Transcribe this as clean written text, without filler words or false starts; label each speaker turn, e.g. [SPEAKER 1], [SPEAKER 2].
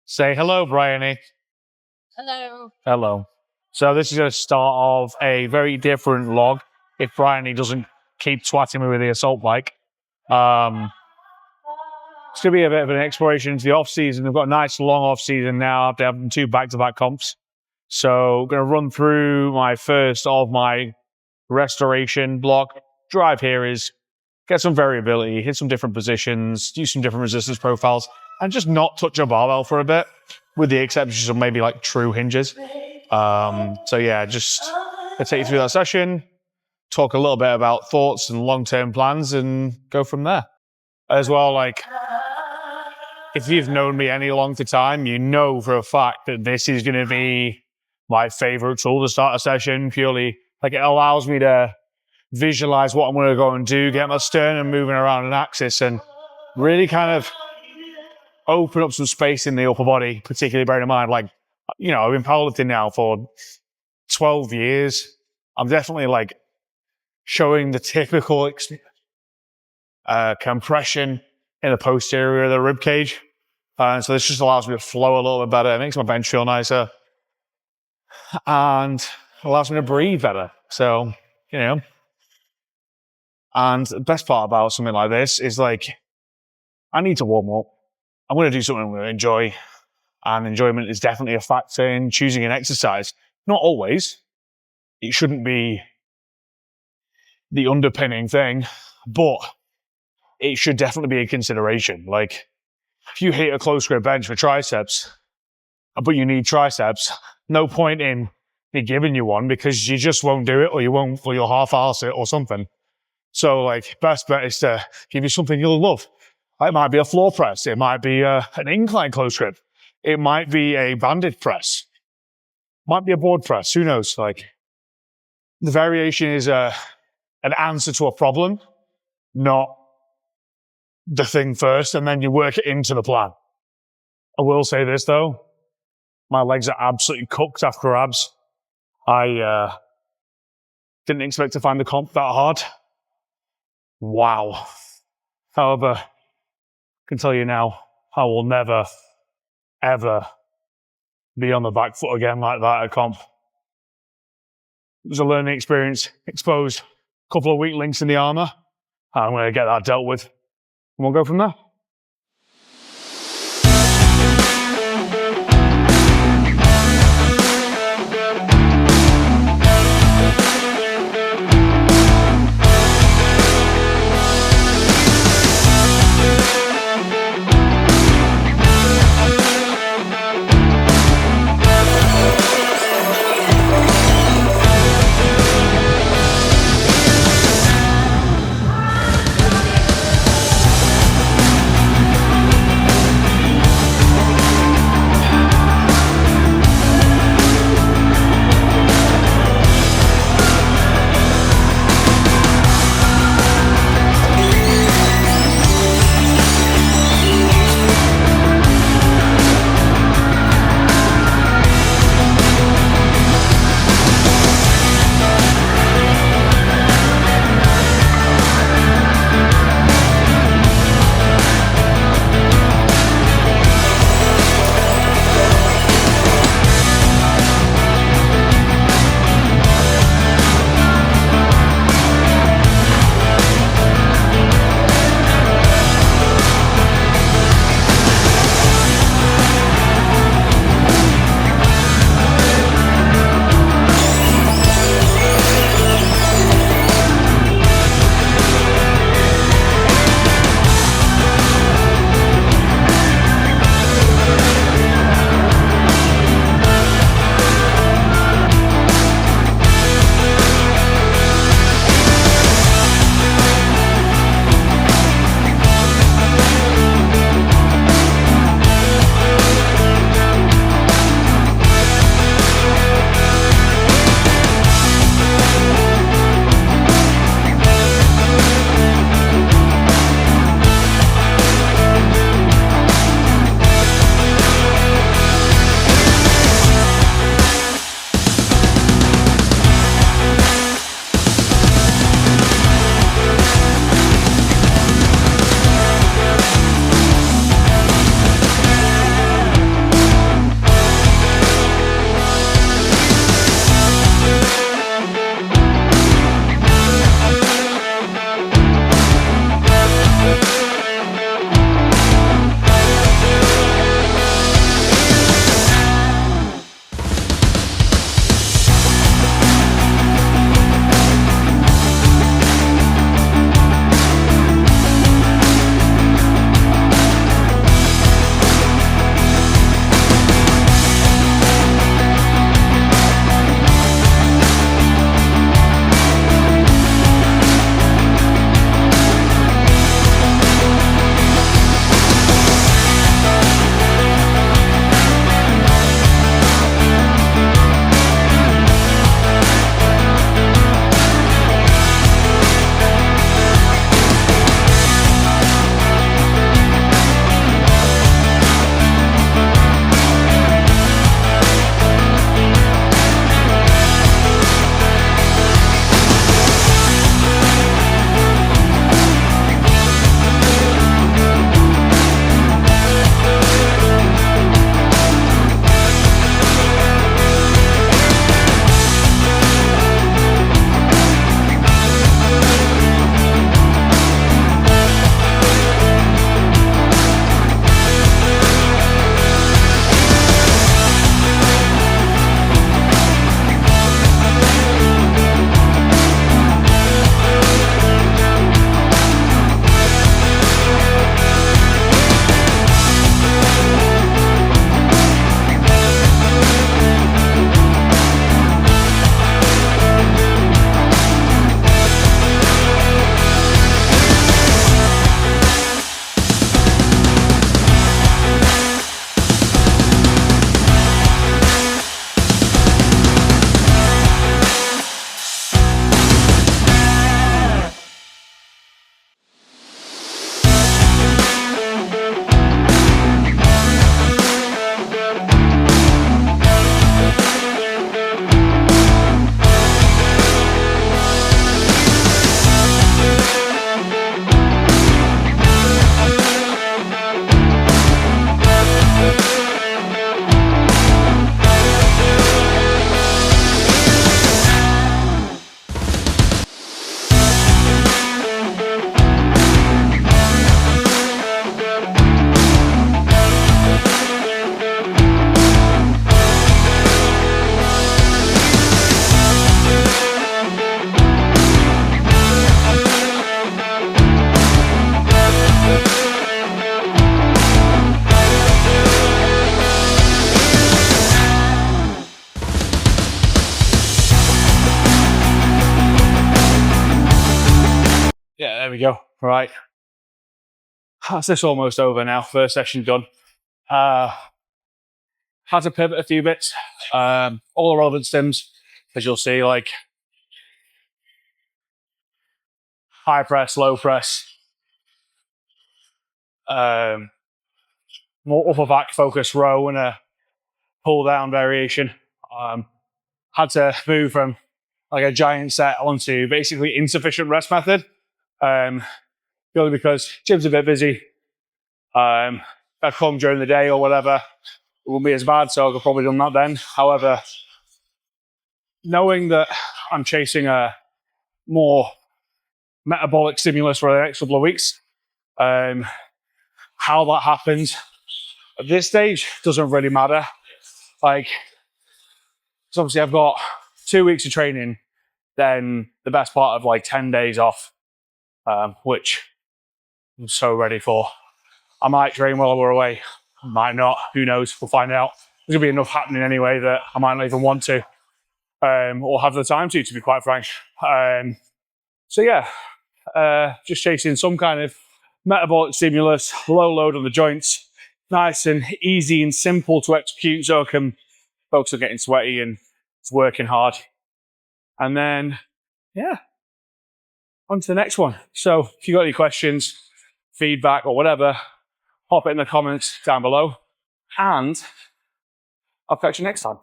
[SPEAKER 1] Say hello, Bryony.
[SPEAKER 2] Hello.
[SPEAKER 1] Hello. So this is going to start off a very different log if Bryony doesn't keep twatting me with the assault bike. It's going to be a bit of an exploration into the off-season. We've got a nice long off-season now after having 2 back-to-back comps. So I'm going to run through my first of my restoration block. Drive here is get some variability, hit some different positions, use some different resistance profiles, and just not touch a barbell for a bit, with the exceptions of maybe like true hinges. So yeah, just gonna take you through that session, talk a little bit about thoughts and long-term plans, and go from there. As well, like, if you've known me any length of time, you know for a fact that this is going to be my favorite tool to start a session. Purely, like, it allows me to visualize what I'm going to go and do, get my sternum moving around an axis, and really kind of open up some space in the upper body, particularly bearing in mind, like, you know, I've been powerlifting now for 12 years. I'm definitely like showing the typical compression in the posterior of the rib cage. So this just allows me to flow a little bit better. It makes my bench feel nicer and allows me to breathe better. So, you know, and the best part about something like this is, like, I need to warm up. I'm going to do something I'm going to enjoy. And enjoyment is definitely a factor in choosing an exercise. Not always. It shouldn't be the underpinning thing, but it should definitely be a consideration. Like, if you hit a close grip bench for triceps, but you need triceps, no point in me giving you one because you just won't do it, or you'll half-arse it or something. So, like, best bet is to give you something you'll love. It might be a floor press. It might be an incline close grip. It might be a banded press. Might be a board press. Who knows? Like, the variation is an answer to a problem, not the thing first, and then you work it into the plan. I will say this, though. My legs are absolutely cooked after abs. I didn't expect to find the comp that hard. Wow. However, I can tell you now, I will never, ever be on the back foot again like that at comp. It was a learning experience, exposed a couple of weak links in the armor. I'm going to get that dealt with, and we'll go from there. we go. Right. That's this almost over now. First session done. Had to pivot a few bits. All the relevant stims, as you'll see, like high press, low press, more upper back focus row and a pull down variation. Had to move from like a giant set onto basically insufficient rest method. Purely because gym's a bit busy. If I come during the day or whatever, it won't be as bad, so I could probably done that then. However, knowing that I'm chasing a more metabolic stimulus for the next couple of weeks, how that happens at this stage doesn't really matter. Like, so obviously I've got 2 weeks of training, then the best part of like 10 days off, which I'm so ready for. I might train while we're away, might not, who knows, we'll find out. There's gonna be enough happening anyway that I might not even want to, or have the time to be quite frank. So yeah, just chasing some kind of metabolic stimulus, low load on the joints, nice and easy and simple to execute so I can focus on getting sweaty and working hard. And then, yeah, on to the next one. So if you've got any questions, feedback or whatever, pop it in the comments down below and I'll catch you next time.